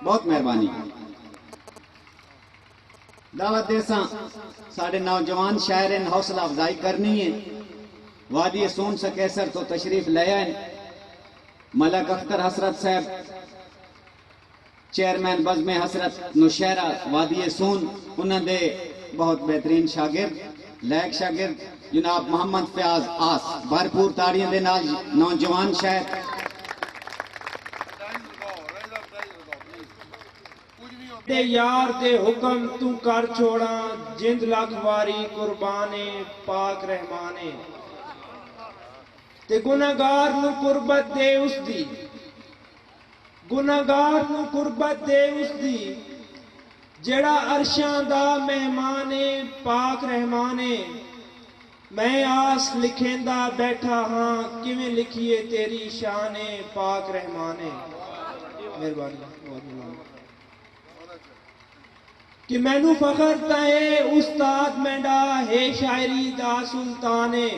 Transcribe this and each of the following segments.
बहुत मेहरबानी। दावत देसा साढ़े नौजवान शायर ने हौसला अफजाई करनी है। वादी सोन से कैसर तो तशरीफ ले आए। मलक अख्तर हसरत साहब चेयरमैन बज़्म हसरत नौशहरा वादी सोन, उन्होंने बहुत बेहतरीन शागिर्द लैक शागिर्द जनाब मोहम्मद फयाज आस, भरपूर ताड़ियों के नाल नौजवान शायर। ते यार दे हुक्म तू कर छोड़ा, जिंद लख वारी कुर्बाने पाक रहमाने। ते गुनाहगार नू कुर्बत दे उसदी, गुनाहगार नू कुर्बत दे उसदी, जेड़ा अरशां दा मेहमाने पाक रहमाने। मैं आस लिखेंदा बैठा हाँ, किवें लिखिए तेरी शाने पाक रहमाने। मेहरबानी, बहुत मेहरबानी। कि मैनू फखर तहे उस्ताद मैंडा है शायरी दा सुल्ताने।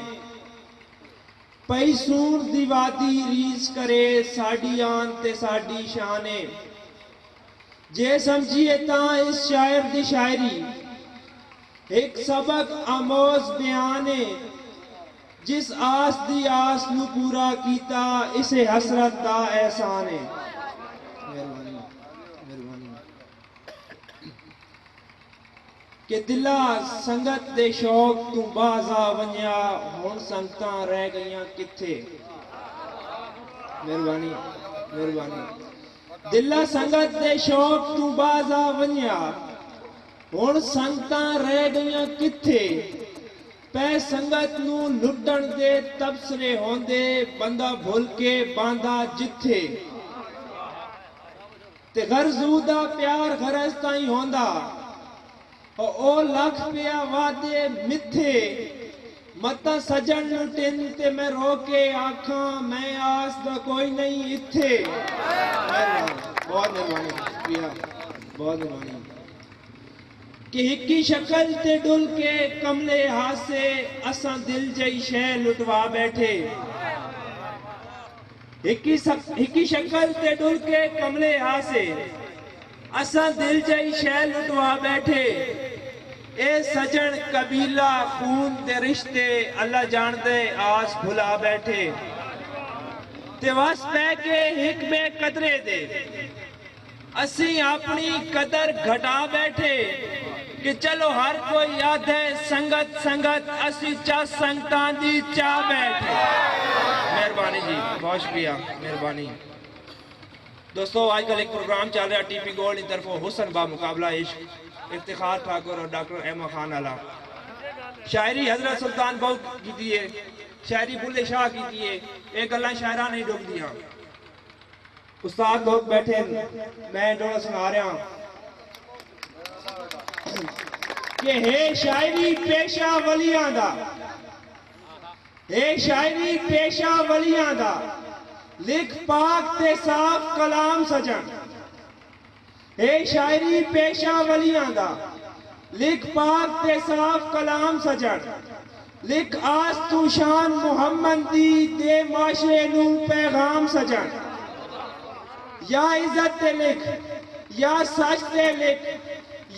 पई सूर दी वादी रीस करे साडी आन ते साडी शाने। जे समझिए तां इस शायर दी शायरी एक सबक आमोज बयाने। जिस आस दी आस नू पूरा कीता इसे हसरत दा एहसान है। मेहरबानी, मेहरबानी। कि दिला संगत दे शौक तू बाजा वन्या, हुण संगतां रह गईयां किथे। मेहरबानी, मेहरबानी। दिला संगत दे शौक तू बाजा वन्या, हुण संगतां रह गईयां किथे। पै संगत नू लुटण दे तबसरे होंदे, बंदा भुल के बांदा जिथे। ते गरजू दा प्यार गरज ताईं होंदा, ओ लख पिया वादे मिथे। मता सजन लुटिन ते मैं रोके आखा, मैं आस दा कोई नहीं इथे। बहुत मेहरबानी, शुक्रिया, बहुत मेहरबानी। कि हिक्की शक्ल ते डुल के कमले हासे, असां दिल जई शह लुटवा बैठे। हिक्की शक्ल ते डुल के कमले हासे, असां दिल जई शह लुटवा बैठे। ए सजन कबीला खून दे रिश्ते, अल्लाह जान दे आस भुला बैठे। ते वस पै के हिक में कदरे दे, असी अपनी कदर घटा बैठे। कि चलो हर कोई याद है संगत संगत, असी चा संगतां दी चा बैठे। मेहरबानी जी, बहुत शुक्रिया, मेहरबानी। दोस्तों आजकल एक प्रोग्राम चल रहा है टीपी गोल्ड की तरफों, हुसन बा मुकाबला इश्क, इफ्तिखार ठाकुर और डॉक्टर अहमद खान आला। शायरी हजरत सुल्तान बहुत की है, शायरी बुल्ले शाह की है। ये गल्लां शायरा नहीं डुबदियां। उस्ताद लोग बैठे, मैं डोला सुना रहा कि हे शायरी पेशा वलियां दा, हे शायरी पेशा वलियां दा, लिख पाक ते साफ कलाम सजन। हे शायरी पेशा वलियां दा, लिख पाक ते साफ कलाम सजन। लिख आस तू शान मुहम्मद दी, दे माशरे नू पैगाम सजन। या इज्जत ते लिख, या सच ते लिख,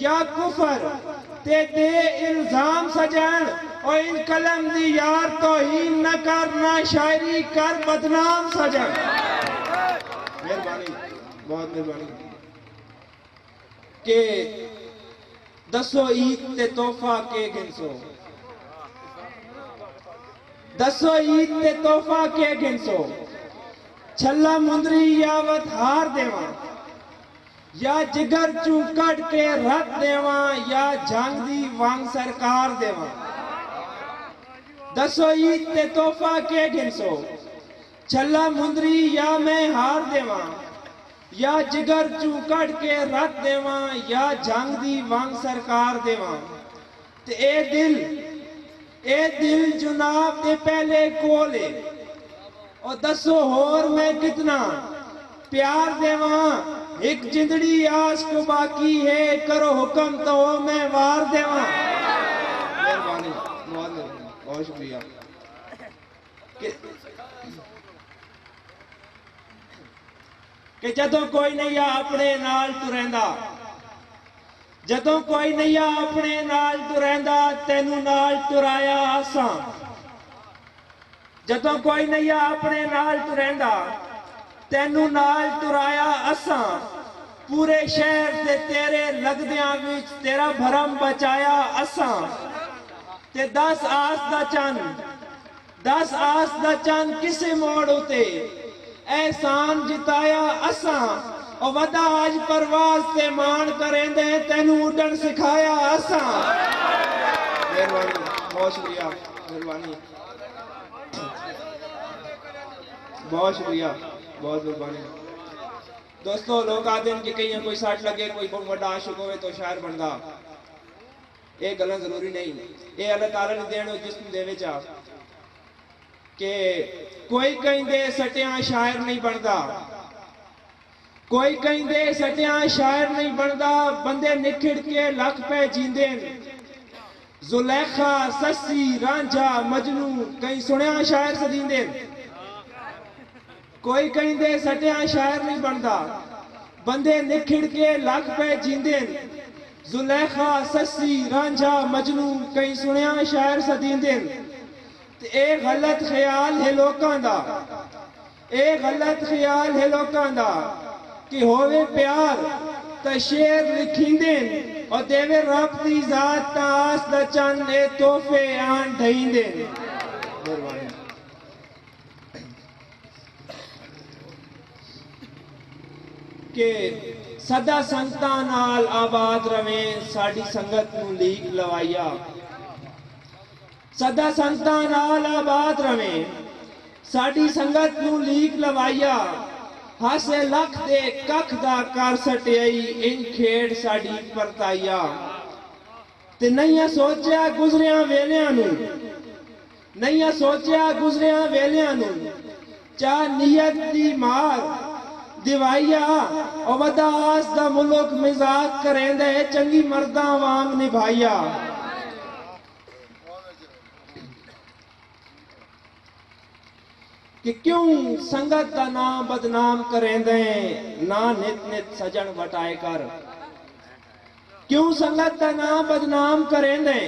या कुफर ते दे इल्जाम सजन। और इन कलम दी यार तौहीन न कर, ना शायरी कर बदनाम सजन। मेहरबानी, बहुत मेहरबानी। के दसो ईद ते तोहफा के गिनसो, दसो ईद ते तोहफा के गिनसो। छल्ला मुंदरी यावत हार देवा, या जिगर चू कट के रख देवा, या जंग दी वांग सरकार देवा। दसो ईद ते तोहफा के गिनसो, छल्ला मुंदरी या मैं हार देवा, या जिगर चू कट के रख देवा, या जंग दी वांग सरकार देवा। ते ए दिल जुनाब दे पहले कोले, और दसो होर मैं कितना प्यार देवा। एक जिंदड़ी आस को बाकी है, करो हुक्म तो मैं वार देवा। मेहरबानी, बहुत शुक्रिया। कि जदों कोई नैया अपने नाल तुरैंदा, जदों कोई नैया अपने नाल तुरैंदा तैनू नाल तुराया असां। जदों कोई नैया अपने नाल तुरैंदा तैनू नाल तुराया असां। पूरे शहर ते तेरे लगदियां विच तेरा भरम बचाया असां। ते 10 आस दा चंद, 10 आस दा चंद किसे मोड़ उते एहसान जिताया असां। और वदा आज परवाज ते मान करेंदे तैनू उड़न सिखाया असां। मेहरबानी, बहुत शुक्रिया, मेहरबानी, बहुत शुक्रिया, बहुत मेहरबानी। दोस्तों, लोग आते हैं कि कहीं कोई सट लगे, कोई बहुत बड़ा आशिक होवे तो शायर बनता। ये गल जरूरी नहीं, ये अल्लाह ताला ने देन जिस्म दे विच आ कि कोई कहंदे सटिया शायर नहीं बनता, कोई कहंदे सटिया शायर नहीं बनता। बंदे निखड़ के लख पे जींदे, जुलेखा, सस्सी, रांझा, मजनू कहीं सुनिया शायर सदींदे। कोई कहंदे सटिया शायर नहीं बनता, बंदे निखड़ के लख पे जींदे। जुलेखा, सस्सी, रांझा, मजनू कहीं सुनिया शायर सदींदे। ते ए गलत ख्याल है लोकां दा, ए गलत ख्याल है लोकां दा कि होवे प्यार ते शेर लिखींदे और देवे रब दी जात ता आस दा चंद ए तोहफे आन ढईंदे। मेहरबानी। के सदा संगतां नाल आबाद रवें साडी संगत नूं लीक लवाइया। सदा संगतां नाल आबाद रवें साडी संगत नूं लीक लवाइया। हासे लख दे कख दा कर सटियाई इन खेड़ साडी परताइया। ते नहीं सोचिया गुजरिया वेलियां नूं, नहीं सोचिया गुजरिया वेलियां नूं। चा नीयत दी मार दिवाइया और वदा आस दा मुल्क मजाक करेंदे चंगी मर्दां वांग निभाइया। कि क्यों संगत का नाम बदनाम करेंदे ना नित नित सजन वटाए कर। क्यों संगत का नाम बदनाम करेंदे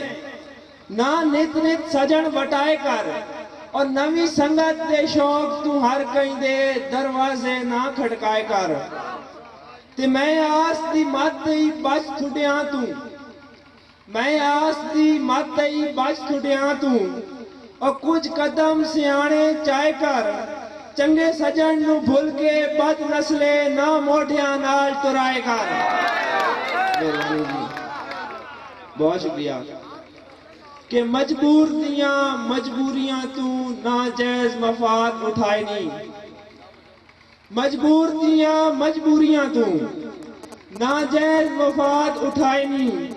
ना नित नित सजन वटाए कर। और नवी संगत दे शौक तू हर कहीं दे दरवाजे ना खड़काए कर। ते मैं आस दी मत ही बच छुड़िया तू, मैं आस दी मत ही बच छुड़िया तू। और कुछ कदम सियाने चाहे कर चंगे सजन नू भूल के बद नस्ले ना मोढ़िया नाल तुराए कर। बहुत शुक्रिया। कि मजबूर दियां मजबूरियां तू नाजायज मफाद उठाए नहीं। मजबूर दियां मजबूरियां तू नाजायज मफाद उठाए नहीं।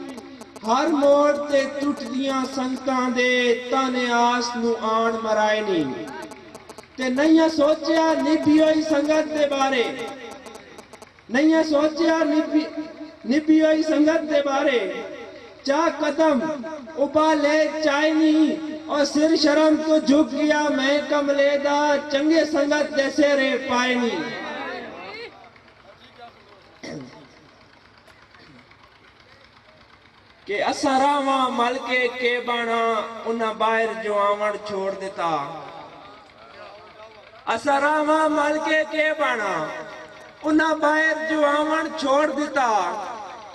हर मोड़ ते टुटदियां संगतां दे ताने आस नू आन मराए नहीं। ते नहीं सोचिया निभी होई संगत दे बारे, नहीं सोचिया निभी होई संगत दे बारे। चा कदम उबाले चाय नहीं और सिर शर्म तो झुक गया मैं कमले दा चंगे संगत दे सेरे पाए नहीं। कि असा रावा मल के बाना उन्हें बाहर जो आवण छोड़ देता। असा रावा मल के बाना उन्हें बाहर जो आवण छोड़ देता।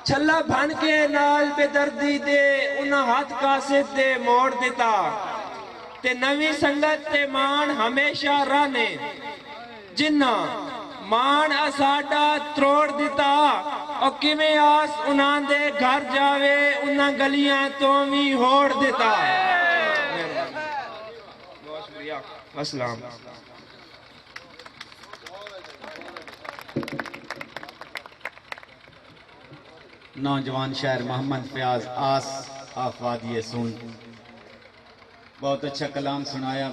छल्ला भन के नाल बेदर्दी दे उन्हें हाथ कासिद दे मोड़ देता। ते नवी संगत ते मान हमेशा रहने जिन्ना मान असाडा त्रोड़ दिता। और किमें आस उन्हां दे घर जावे उन्हां गलियां तो भी होड़ देता। बहुत शुक्रिया। अस्सलाम। नौजवान शायर मोहम्मद फयाज आस आफ वादी सून, बहुत अच्छा कलाम सुनाया।